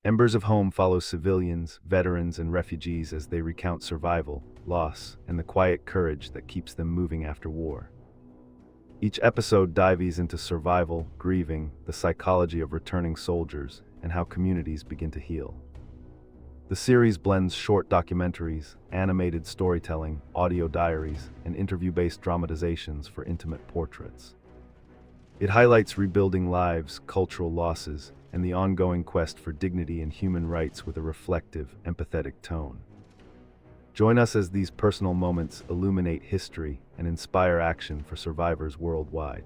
Embers of Home follows civilians, veterans, and refugees as they recount survival, loss, and the quiet courage that keeps them moving after war. Each episode dives into survival, grieving, the psychology of returning soldiers, and how communities begin to heal. The series blends short documentaries, animated storytelling, audio diaries, and interview-based dramatizations for intimate portraits. It highlights rebuilding lives, cultural losses, and the ongoing quest for dignity and human rights with a reflective, empathetic tone. Join us as these personal moments illuminate history and inspire action for survivors worldwide.